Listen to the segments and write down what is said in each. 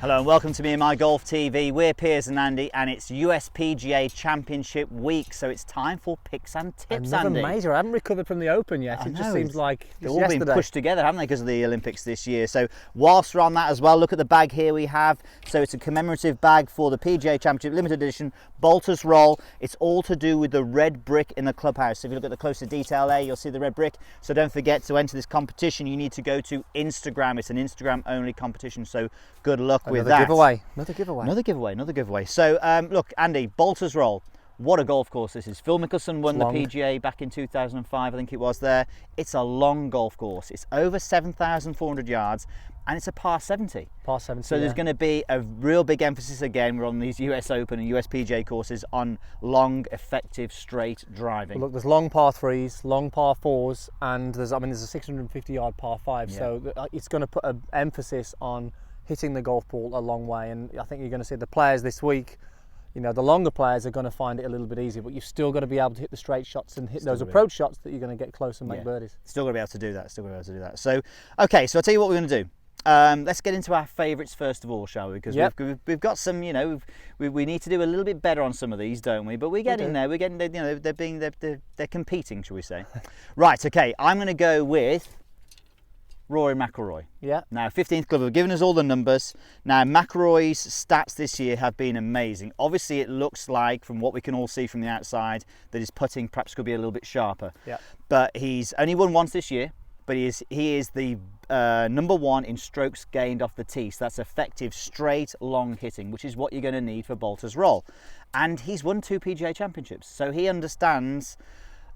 Hello and welcome to Me and My Golf TV. We're Piers and Andy and it's USPGA Championship week, so it's time for picks and tips, Another Andy. major. I haven't recovered from the Open yet. It just seems like they've all yesterday. been pushed together, haven't they, because of the Olympics this year. So whilst we're on that as well, look at the bag here we have. So it's a commemorative bag for the PGA Championship limited edition Bolter's Roll. It's all to do with the red brick in the clubhouse. So if you look at the closer detail there, you'll see the red brick. So don't forget, to enter this competition you need to go to Instagram. It's an Instagram only competition, so good luck with that. Another giveaway. So look, Andy, Bolter's Roll, what a golf course this is. Phil Mickelson won the PGA back in 2005, I think it was there. It's a long golf course. It's over 7,400 yards and it's a par 70. Par 70, so there's going to be a real big emphasis again. We're on these US Open and USPGA courses on long, effective, straight driving. Well, look, there's long par 3s, long par 4s, and there's a 650 yard par 5. Yeah. So it's going to put an emphasis on hitting the golf ball a long way, and I think you're going to see the players this week, you know, the longer players are going to find it a little bit easier, but you've still got to be able to hit the straight shots and hit those approach shots that you're going to get close and make birdies. Still got to be able to do that. So, okay, so I'll tell you what we're going to do. Let's get into our favourites first of all, shall we? Because we've got some, you know, we need to do a little bit better on some of these, don't we? But we're getting there. We're getting, you know, they're competing, shall we say? Right. Okay. I'm going to go with Rory McIlroy. Yeah. Now, 15th club have given us all the numbers. Now, McIlroy's stats this year have been amazing. Obviously, it looks like, from what we can all see from the outside, that his putting perhaps could be a little bit sharper. Yeah. But he's only won once this year. But he is the number one in strokes gained off the tee. So that's effective, straight, long hitting, which is what you're going to need for Bolter's Roll. And he's won 2 PGA Championships, so he understands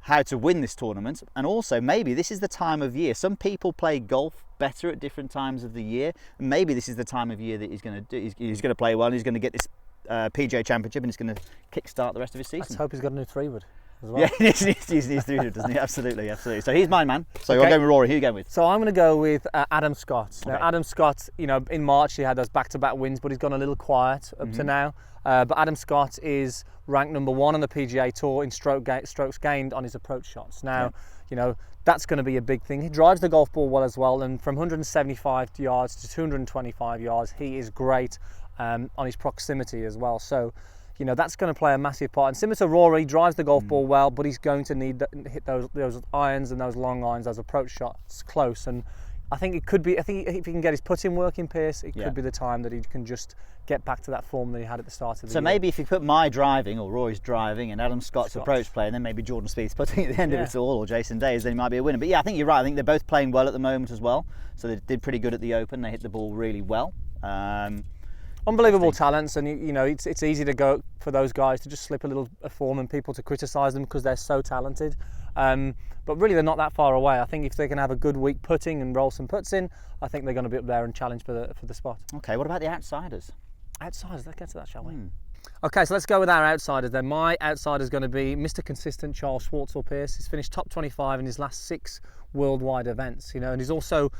how to win this tournament. And also, maybe this is the time of year. Some people play golf better at different times of the year. And maybe this is the time of year that he's going to do. He's going to play well. And he's going to get this PGA Championship, and it's going to kick-start the rest of his season. Let's hope he's got a new 3-wood. Well. Yeah, he's 3-wood, doesn't he? Absolutely. So he's my man. So you're going with Rory. Who are you going with? So I'm going to go with Adam Scott. Now, Adam Scott, you know, in March he had those back-to-back wins, but he's gone a little quiet up to now. But Adam Scott is ranked number 1 on the PGA Tour in strokes gained on his approach shots. Now, you know, that's going to be a big thing. He drives the golf ball well as well, and from 175 yards to 225 yards, he is great on his proximity as well. So, you know, that's going to play a massive part. And similar to Rory, drives the golf ball well, but he's going to need to hit those irons and those long irons, those approach shots close. And I think it could be, if he can get his putting working, Piers, it could be the time that he can just get back to that form that he had at the start of the year. So maybe if you put my driving, or Rory's driving, and Adam Scott's approach play, and then maybe Jordan Spieth's putting at the end of it all, or Jason Day's, then he might be a winner. But yeah, I think you're right. I think they're both playing well at the moment as well. So they did pretty good at the Open. They hit the ball really well. Unbelievable talents, and you know, it's easy to go for those guys to just slip a little form and people to criticise them because they're so talented. But really, they're not that far away. I think if they can have a good week putting and roll some putts in, I think they're going to be up there and challenge for the spot. Okay, what about the outsiders? Outsiders, let's get to that, shall we? Okay, so let's go with our outsiders then. My outsider is going to be Mr. Consistent Charl Schwartzel, Piers. He's finished top 25 in his last 6 worldwide events, you know, and he's also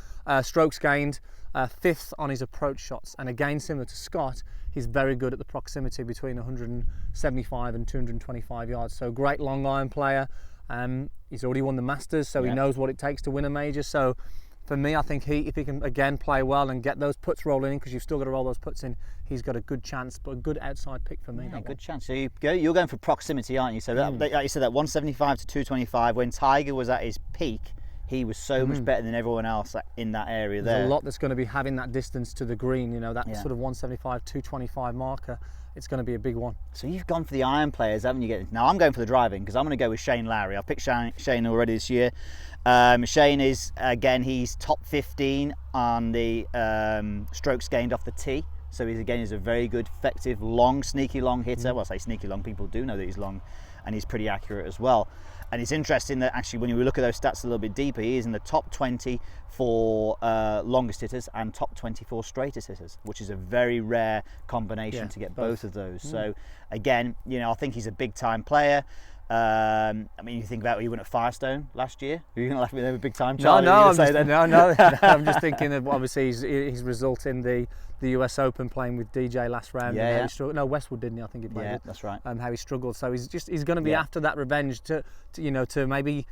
strokes gained 5th on his approach shots. And again, similar to Scott, he's very good at the proximity between 175 and 225 yards. So great long iron player. He's already won the Masters, so he knows what it takes to win a major. So for me, I think if he can again play well and get those putts rolling in, because you've still got to roll those putts in, he's got a good chance, but a good outside pick for me. Yeah, good chance. So you're going for proximity, aren't you? So like you said, that 175 to 225, when Tiger was at his peak, he was so much better than everyone else in that area there. There's a lot that's going to be having that distance to the green, you know, that sort of 175, 225 marker. It's going to be a big one. So you've gone for the iron players, haven't you? Now I'm going for the driving, because I'm going to go with Shane Lowry. I've picked Shane already this year. Shane is, again, he's top 15 on the strokes gained off the tee. So he's a very good, effective, long, sneaky long hitter. Well, I say sneaky long, people do know that he's long, and he's pretty accurate as well. And it's interesting that actually when you look at those stats a little bit deeper, he is in the top 20 for longest hitters and top 20 for straightest hitters, which is a very rare combination to get both of those. So again, you know, I think he's a big time plaplayer. I mean, you think about what he won at Firestone last year. Are you going to laugh at me there with big time, Charlie? No, I'm just thinking of obviously his result in the US Open playing with DJ last round. Yeah. No, Westwood didn't he? I think he played. Yeah, that's right. How he struggled. So he's going to be after that revenge to maybe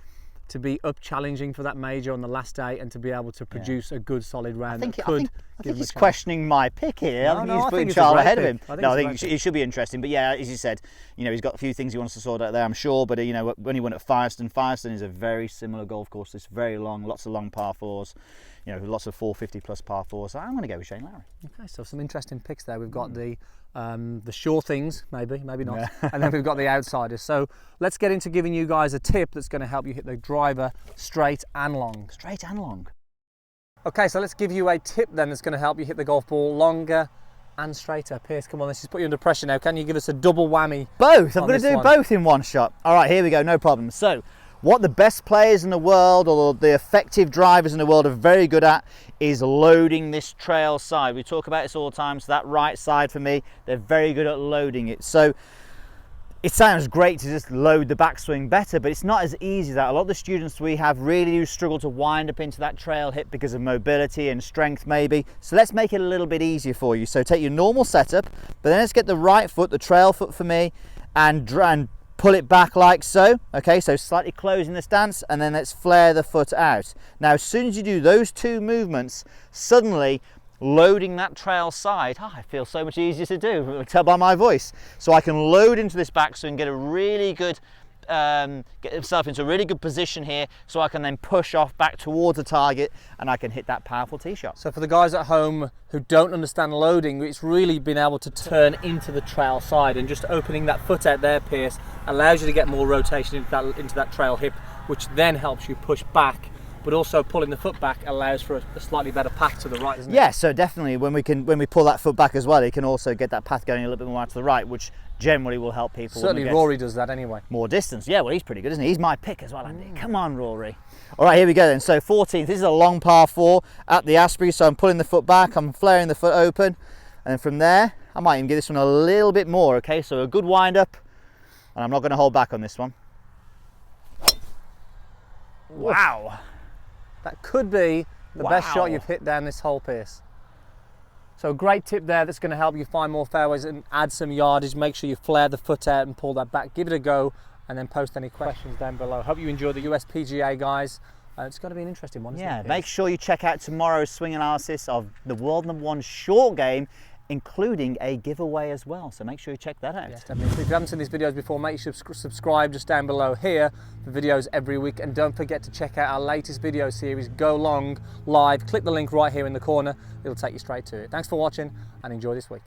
to be up challenging for that major on the last day and to be able to produce a good solid round. I think he's questioning my pick here. No, I think no, he's I putting think it's a Charl great ahead of pick. him. I think think it should be interesting. But yeah, as you said, you know, he's got a few things he wants to sort out there, I'm sure. But you know, when he went at Firestone is a very similar golf course. It's very long, lots of long par fours. You know, lots of 450 plus par fours. So I'm going to go with Shane Lowry. Okay, so some interesting picks there. We've got the sure things, maybe not, and then we've got the outsiders. So let's get into giving you guys a tip that's going to help you hit the driver straight and long. Straight and long. Okay, so let's give you a tip then that's going to help you hit the golf ball longer and straighter. Piers, come on, let's just put you under pressure now. Can you give us a double whammy? Both. I'm going to do both in one shot. All right, here we go. No problem. So, what the best players in the world or the effective drivers in the world are very good at is loading this trail side. We talk about this all the time. So that right side for me, they're very good at loading it. So it sounds great to just load the backswing better, but it's not as easy as that. A lot of the students we have really do struggle to wind up into that trail hip because of mobility and strength maybe. So let's make it a little bit easier for you. So take your normal setup, but then let's get the right foot, the trail foot for me, and pull it back like so. Okay, so slightly closing the stance, and then let's flare the foot out. Now as soon as you do those two movements, suddenly loading that trail side, I feel so much easier to do. You can tell by my voice. So I can load into this backswing, get a really good get myself into a really good position here, so I can then push off back towards the target and I can hit that powerful tee shot. So for the guys at home who don't understand loading, it's really been able to turn into the trail side, and just opening that foot out there, Piers, allows you to get more rotation into that trail hip, which then helps you push back. But also pulling the foot back allows for a slightly better path to the right, doesn't it? Yeah, so definitely when we pull that foot back as well, it can also get that path going a little bit more out to the right, which generally will help people. Certainly Rory does that anyway. More distance. Yeah, well, he's pretty good, isn't he? He's my pick as well, Andy. Come on, Rory. All right, here we go then. So 14th, this is a long par 4 at the Uspga, so I'm pulling the foot back, I'm flaring the foot open, and then from there, I might even give this one a little bit more, okay? So a good wind up, and I'm not going to hold back on this one. Wow. That could be the best shot you've hit down this hole, Piers. So a great tip there that's going to help you find more fairways and add some yardage. Make sure you flare the foot out and pull that back. Give it a go and then post any questions down below. Hope you enjoy the USPGA, guys. It's going to be an interesting one, isn't it, Piers? Make sure you check out tomorrow's swing analysis of the world #1 short game, including a giveaway as well, so make sure you check that out. Yes, definitely. If you haven't seen these videos before, make sure you subscribe just down below here for videos every week, and don't forget to check out our latest video series, Go Long Live. Click the link right here in the corner, it'll take you straight to it. Thanks for watching and enjoy this week.